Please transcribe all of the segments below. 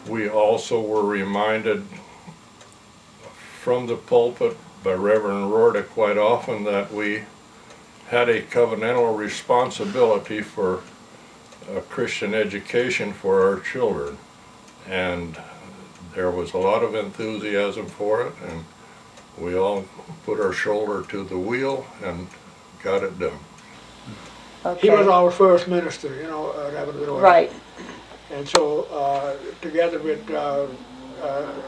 We also were reminded from the pulpit by Reverend Rorta quite often that we had a covenantal responsibility for Christian education for our children, and there was a lot of enthusiasm for it, and we all put our shoulder to the wheel and got it done. Okay. He was our first minister, you know, Reverend Rorta. Right. And so, together with a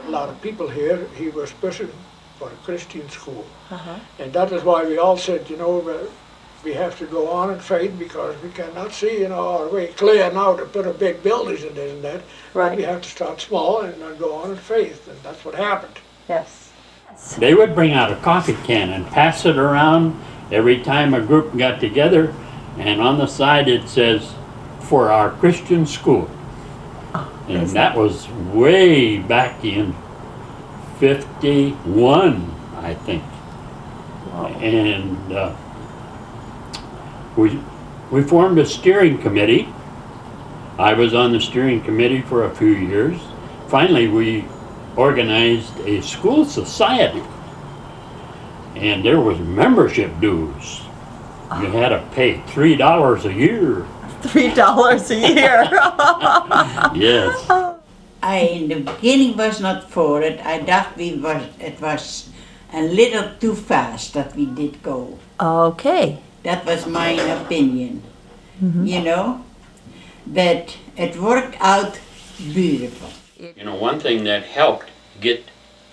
lot of people here, he was pushing for a Christian school. And that is why we all said, you know, we have to go on in faith because we cannot see, you know, our way clear now to put up big buildings and this and that. Right. We have to start small and go on in faith, and that's what happened. Yes. They would bring out a coffee can and pass it around every time a group got together, and on the side it says, "For our Christian school." And that was way back in 51, I think. Wow. And we formed a steering committee. I was on the steering committee for a few years. Finally, we organized a school society, and there was membership dues. You had to pay $3 a year. $3 a year. Yes. I in the beginning was not for it. I thought it was a little too fast that we did go. Okay. That was my opinion. You know, but it worked out beautiful. You know, one thing that helped get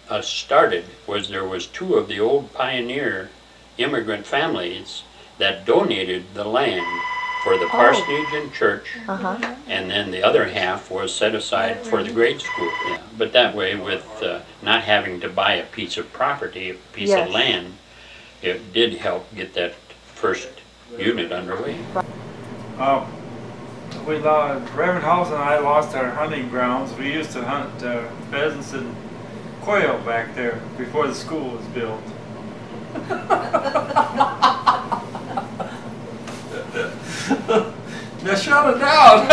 us started was there was 2 of the old pioneer immigrant families that donated the land for the parsonage and church, and then the other half was set aside for the grade school. Yeah. But that way, with not having to buy a piece of property, a piece of land, it did help get that first unit underway. Reverend Halls and I lost our hunting grounds. We used to hunt pheasants and quail back there before the school was built. Now shut it down!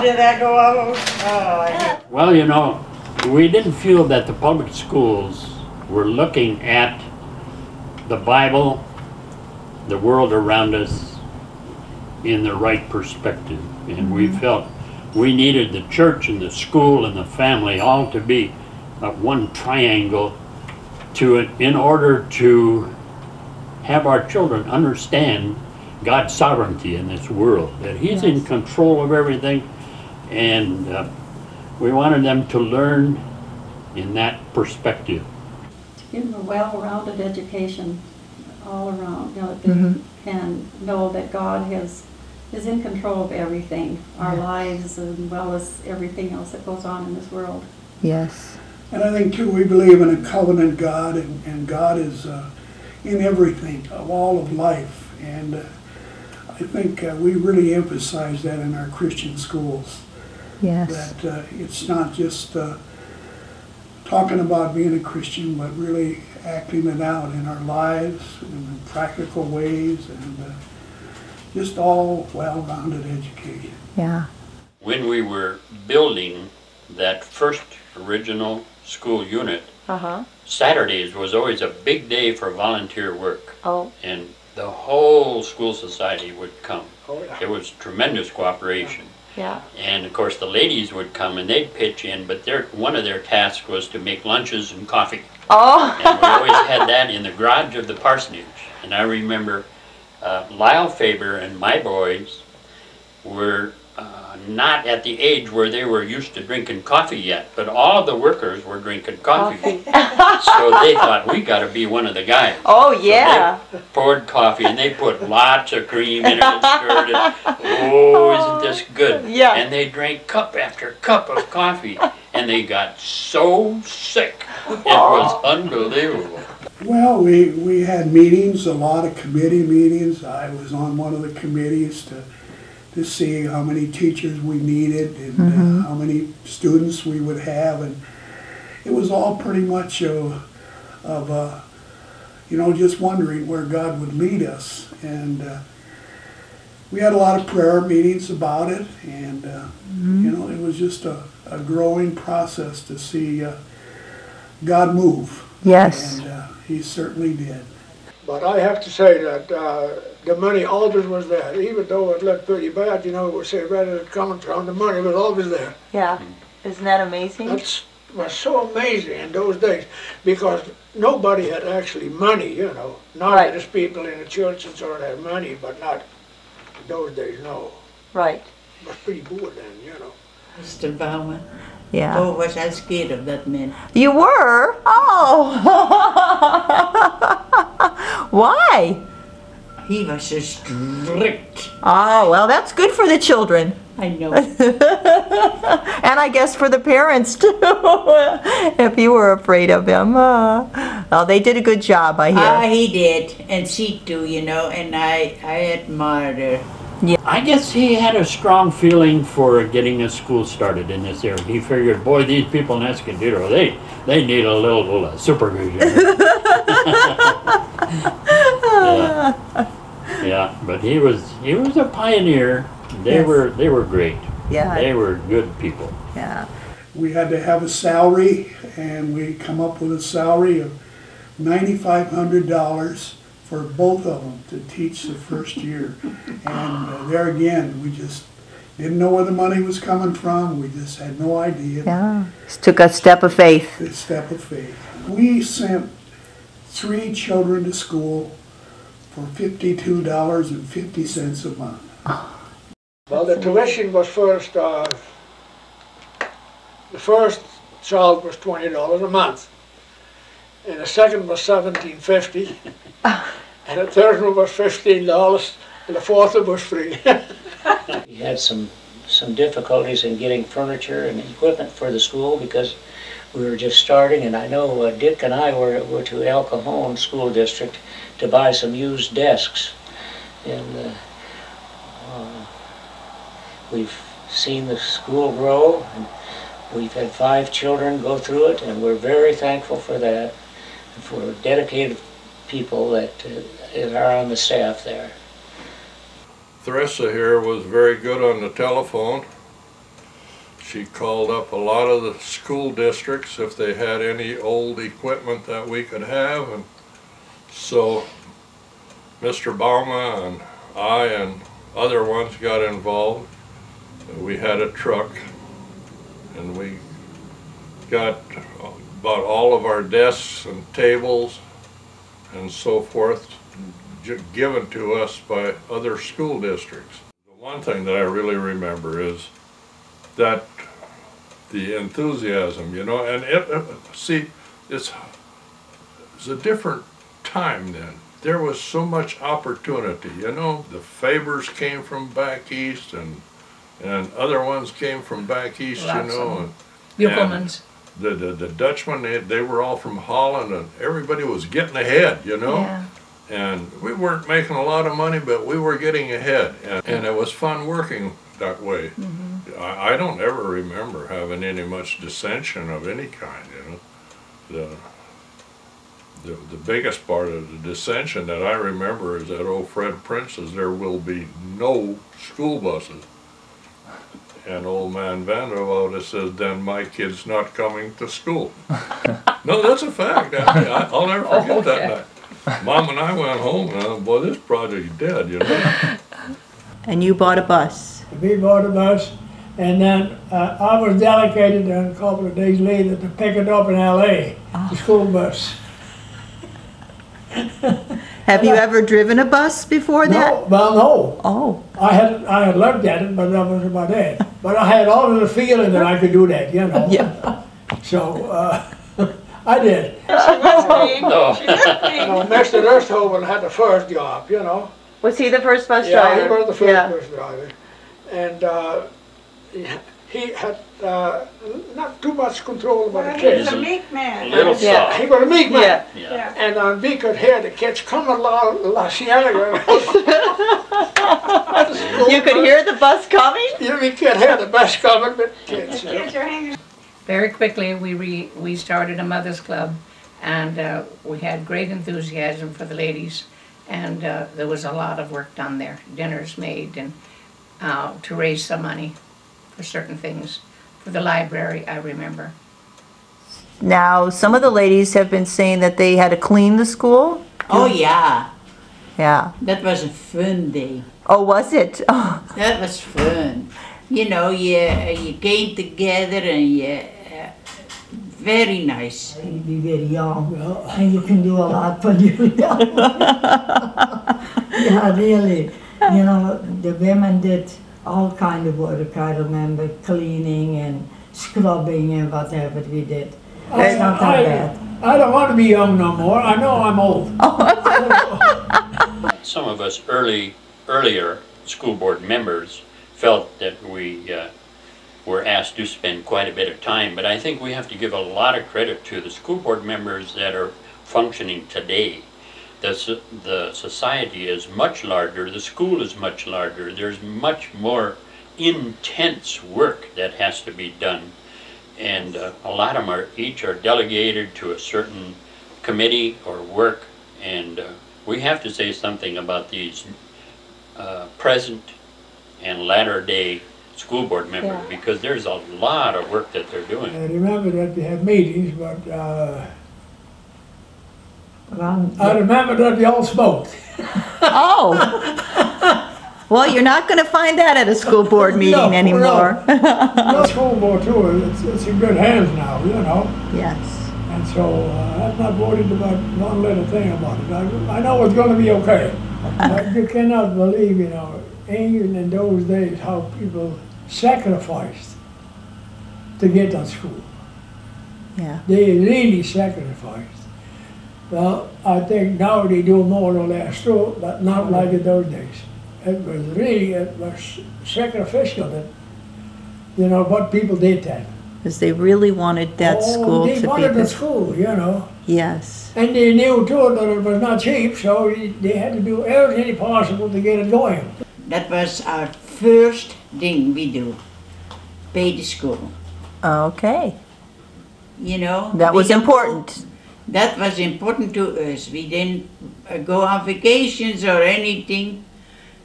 Did I go over? Oh, Well, you know, we didn't feel that the public schools were looking at the Bible, the world around us, in the right perspective. And we felt we needed the church and the school and the family all to be one triangle in order to have our children understand God's sovereignty in this world, that He's in control of everything, and we wanted them to learn in that perspective. To give them a well-rounded education all around, you know, they can know that God is in control of everything, our lives as well as everything else that goes on in this world. Yes. And I think too, we believe in a covenant God, and God is in everything, of all of life, and I think we really emphasize that in our Christian schools. Yes. That it's not just talking about being a Christian, but really acting it out in our lives, in practical ways, and just all well-rounded education. Yeah. When we were building that first original school unit, Saturdays was always a big day for volunteer work. And the whole school society would come. It was tremendous cooperation. Yeah. And of course the ladies would come and they'd pitch in, but one of their tasks was to make lunches and coffee. And we always had that in the garage of the parsonage. And I remember Lyle Faber and my boys were not at the age where they were used to drinking coffee yet, but all of the workers were drinking coffee. So they thought, we got to be one of the guys. Oh, yeah. So they poured coffee and they put lots of cream in it and stirred it. Oh, isn't this good? Yeah. And they drank cup after cup of coffee, and they got so sick. It was unbelievable. Well, we had meetings, a lot of committee meetings. I was on one of the committees to see how many teachers we needed and how many students we would have, and it was all pretty much of you know, just wondering where God would lead us. And we had a lot of prayer meetings about it, and you know, it was just a a growing process to see God move. Yes. And he certainly did. But I have to say that the money always was there. Even though it looked pretty bad, you know, it would say where did it come from, the money was always there. Yeah. Isn't that amazing? That was so amazing in those days, because nobody had actually money, you know. Now Right. there's people in the church and sort of have money, but not in those days, no. Right. It was pretty poor then, you know. Mr. Baumer. Yeah. Oh, was I scared of that man. You were? Oh. Why? He was so strict. Oh, well, that's good for the children. I know. And I guess for the parents too, if you were afraid of him. Well, they did a good job, I hear. He did, and she too, you know, and I admired her. I guess he had a strong feeling for getting a school started in this area. He figured, boy, these people in Escondido, they need a little supervision. Yeah, but he was a pioneer. They Yes. were great. Yeah. They were good people. Yeah. We had to have a salary, and we come up with a salary of $9,500 for both of them to teach the first year. And there again, we just didn't know where the money was coming from. We just had no idea. Yeah. Just took a step of faith. The step of faith. We sent 3 children to school for $52.50 a month. Well, the tuition was first, the first child was $20 a month, and the second was $17.50, and the third one was $15, and the fourth one was free. We had some difficulties in getting furniture and equipment for the school because we were just starting, and I know Dick and I were to El Cajon School District to buy some used desks, and we've seen the school grow, and we've had 5 children go through it, and we're very thankful for that, and for dedicated people that are on the staff there. Theresa here was very good on the telephone. She called up a lot of the school districts if they had any old equipment that we could have, and so Mr. Bauma and I and other ones got involved. We had a truck, and we got about all of our desks and tables and so forth given to us by other school districts. The one thing that I really remember is that the enthusiasm, you know, and see, it's a different time then. There was so much opportunity, you know. The Fabers came from back east, and other ones came from back east, you know. And the Dutchmen, they were all from Holland, and everybody was getting ahead, you know. Yeah. And we weren't making a lot of money, but we were getting ahead, and it was fun working that way. Mm-hmm. I don't ever remember having any much dissension of any kind, you know. The biggest part of the dissension that I remember is that old Fred Prince says there will be no school buses. And old man Vanderwoude says, then my kid's not coming to school. No, that's a fact. I'll never forget that night. Mom and I went home, and boy, this project's dead, you know. And you bought a bus. We bought a bus, and then I was delegated a couple of days later to pick it up in L.A., the school bus. Have you ever driven a bus before that? No, well, no. Oh. I had looked at it, but that was about it. But I had all of the feeling that I could do that, you know. Yeah. So I did. No. Mr. Ersthoven had the first job, you know. Was he the first bus Yeah, driver? he was the first Yeah. bus driver. And he had not too much control over the kids. He's a meek man. Little Yeah. soft. He was a meek man. Yeah. And we could hear the kids coming along La Cienega. You could hear the bus coming? Yeah, we could hear the bus coming, but kids, you know. Very quickly, we started a mother's club, and we had great enthusiasm for the ladies, and there was a lot of work done there. Dinners made, and to raise some money for certain things. for the library, I remember. Now, some of the ladies have been saying that they had to clean the school. Oh yeah, Yeah. that was a fun day. Oh, was it? Oh. That was fun. You know, you came together and very nice. You be very young, and you can do a lot when you're young. Yeah, really. You know, the women did all kind of work. I remember cleaning and scrubbing and whatever we did. It's not that bad. I don't want to be young no more. I know I'm old. Some of us earlier school board members felt that we were asked to spend quite a bit of time, but I think we have to give a lot of credit to the school board members that are functioning today. The society is much larger, the school is much larger, there's much more intense work that has to be done, and a lot of them each are delegated to a certain committee or work, and we have to say something about these present and latter-day school board members, because there's a lot of work that they're doing. I remember that we had meetings, but I remember that we all smoked. Oh. Well, you're not going to find that at a school board meeting anymore. The school board too, it's in good hands now, you know. Yes. And so I'm not worried about one little thing about it. I know it's going to be okay. But you cannot believe, you know, even in those days, how people sacrificed to get to school. Yeah. They really sacrificed. Well, I think now they do more or less too, but not like in those days. It was sacrificial that, you know, what people did then. Because they really wanted that school to be. They wanted the school, you know. Yes. And they knew too that it was not cheap, so they had to do everything possible to get it going. That was our first thing we do, pay the school. Okay. You know? That was important. That was important to us. We didn't go on vacations or anything.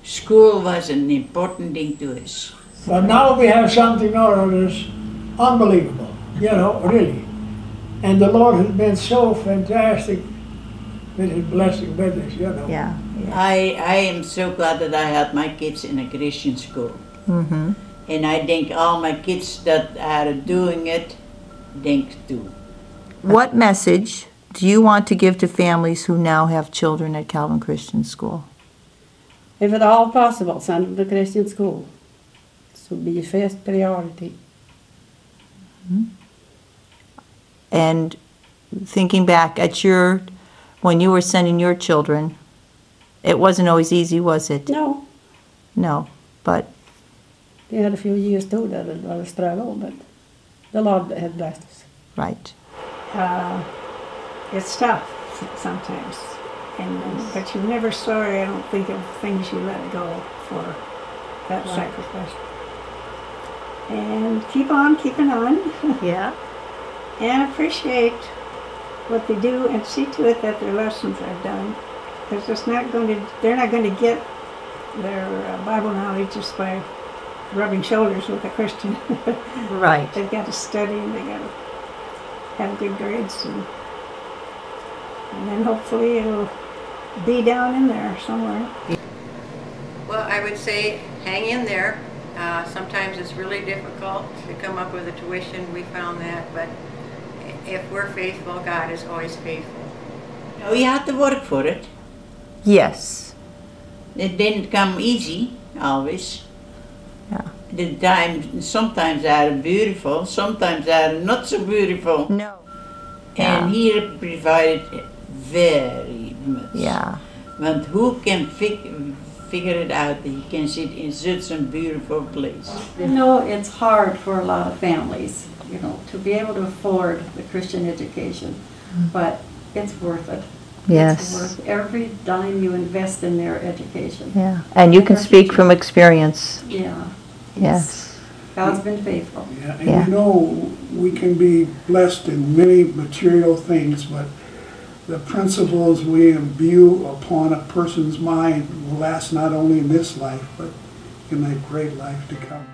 School was an important thing to us. But now we have something now that is unbelievable, you know, really. And the Lord has been so fantastic with His blessing with us, you know. Yeah. I am so glad that I had my kids in a Christian school. Mm-hmm. And I think all my kids that are doing it, think too. What message do you want to give to families who now have children at Calvin Christian School? If at all possible, send them to Christian school. This would be your first priority. Mm-hmm. And thinking back at when you were sending your children, it wasn't always easy, was it? No. No, but... They had a few years too that it was a struggle, but the Lord had blessed us. Right. It's tough sometimes, but you're never sorry, I don't think, of things you let go for that sacrifice. And keep on keeping on. Yeah. And appreciate what they do and see to it that their lessons are done. Because they're not going to get their Bible knowledge just by rubbing shoulders with a Christian. Right. They've got to study and they've got to have good grades, and then hopefully it'll be down in there somewhere. Well, I would say hang in there. Sometimes it's really difficult to come up with a tuition. We found that, but if we're faithful, God is always faithful. No, you have to work for it. Yes. It didn't come easy, always. Yeah. Sometimes they are beautiful, sometimes they are not so beautiful. No. And He provided very much. Yeah. But who can figure it out that He can sit in such a beautiful place? You know, it's hard for a lot of families, you know, to be able to afford the Christian education, but it's worth it. Yes. It's worth every dime you invest in their education. Yeah. And you can speak from experience. Yeah. Yes. God's been faithful. Yeah, and you know, we can be blessed in many material things, but the principles we imbue upon a person's mind will last not only in this life, but in that great life to come.